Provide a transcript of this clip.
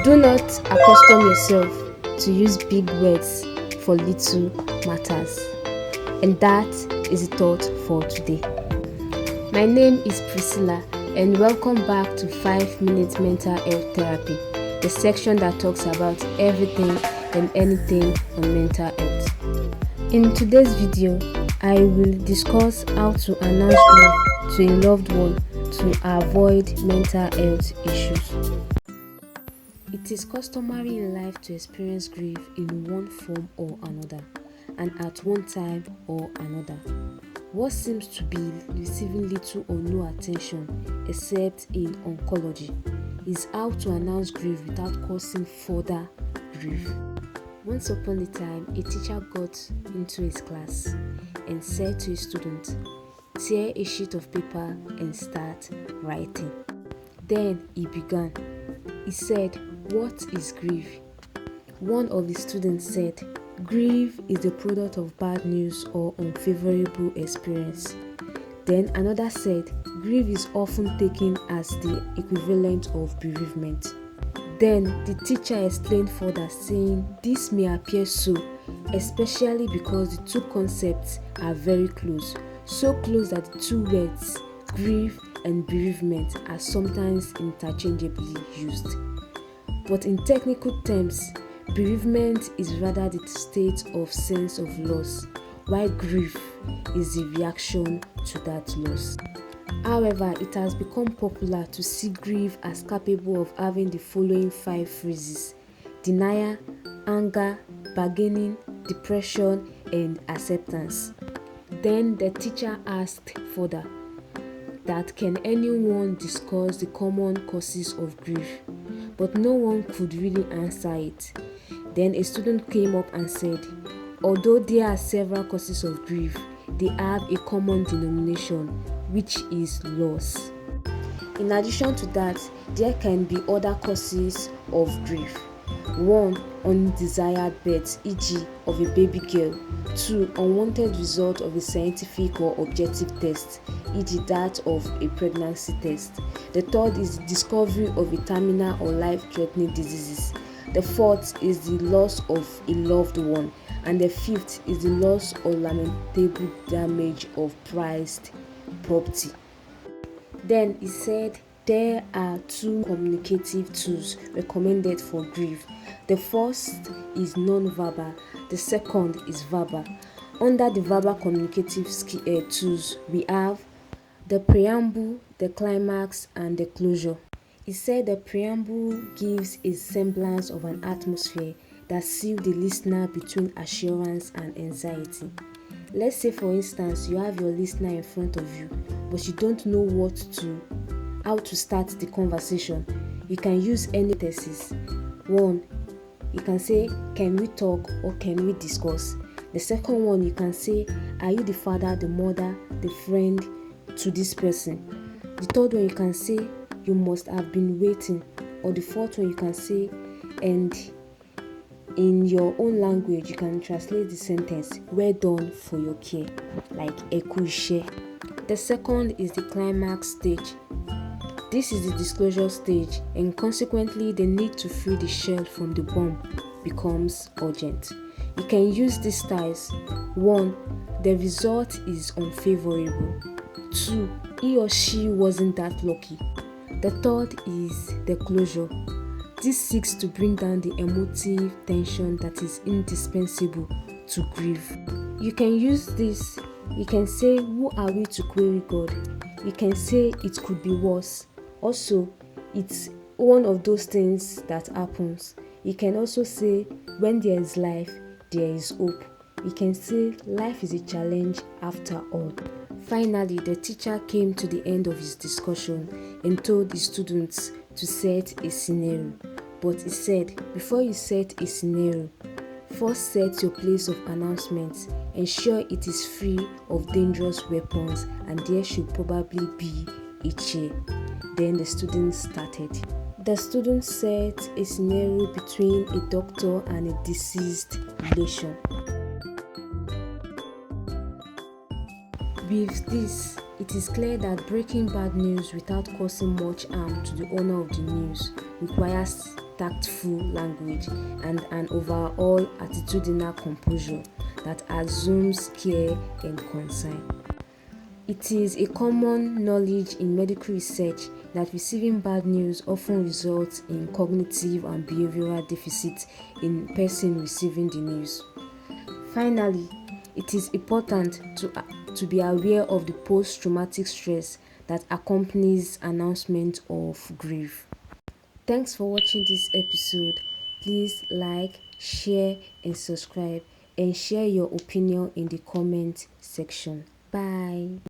Do not accustom yourself to use big words for little matters. And that is the thought for today. My name is Priscilla, and welcome back to 5 Minutes Mental Health Therapy, the section that talks about everything and anything on mental health. In today's video, I will discuss how to announce grief to a loved one to avoid mental health issues. It is customary in life to experience grief in one form or another, and at one time or another. What seems to be receiving little or no attention, except in oncology, is how to announce grief without causing further grief. Once upon a time, a teacher got into his class and said to his student, "Tear a sheet of paper and start writing." Then he began. He said, "What is grief?" One of the students said, "Grief is the product of bad news or unfavorable experience." Then another said, "Grief is often taken as the equivalent of bereavement." Then the teacher explained further, saying, "This may appear so, especially because the two concepts are very close, so close that the two words, grief and bereavement, are sometimes interchangeably used. But in technical terms, bereavement is rather the state of sense of loss, while grief is the reaction to that loss." However, it has become popular to see grief as capable of having the following 5 phases: denial, anger, bargaining, depression, and acceptance. Then the teacher asked further that can anyone discuss the common causes of grief? But no one could really answer it. Then a student came up and said, "Although there are several causes of grief, they have a common denomination, which is loss. In addition to that, there can be other causes of grief. 1. Undesired birth, e.g. of a baby girl. 2. Unwanted result of a scientific or objective test, e.g. that of a pregnancy test. The 3rd is the discovery of a terminal or life-threatening diseases. The 4th is the loss of a loved one. And the 5th is the loss or lamentable damage of prized property." Then he said there are 2 communicative tools recommended for grief. The first is non-verbal, the second is verbal. Under the verbal communicative tools, we have the preamble, the climax, and the closure. He said the preamble gives a semblance of an atmosphere that seals the listener between assurance and anxiety. Let's say, for instance, you have your listener in front of you, but you don't know how to start the conversation. You can use any thesis. 1, you can say, "Can we talk?" or "Can we discuss?" The second one, you can say, "Are you the father, the mother, the friend to this person?" The third one, you can say, "You must have been waiting." Or the fourth one, you can say, and in your own language, you can translate the sentence, "Well done for your care," like "Eku ishe." The second is the climax stage. This is the disclosure stage, and consequently, the need to free the shell from the bomb becomes urgent. You can use these styles. 1, the result is unfavorable. 2, he or she wasn't that lucky. The third is the closure. This seeks to bring down the emotive tension that is indispensable to grief. You can use this. You can say, "Who are we to query God?" You can say, "It could be worse." Also, it's one of those things that happens. You can also say, "When there is life, there is hope." You can say, "Life is a challenge after all." Finally, the teacher came to the end of his discussion and told the students to set a scenario. But he said, before you set a scenario, first set your place of announcement. Ensure it is free of dangerous weapons, and there should probably be a chair. Then the students started. The students set a scenario between a doctor and a deceased relation. With this, it is clear that breaking bad news without causing much harm to the owner of the news requires tactful language, and an overall attitudinal composure that assumes care and concern. It is a common knowledge in medical research that receiving bad news often results in cognitive and behavioral deficits in person receiving the news. Finally, it is important to be aware of the post-traumatic stress that accompanies announcement of grief. Thanks for watching this episode. Please like, share, and subscribe, and share your opinion in the comment section. Bye.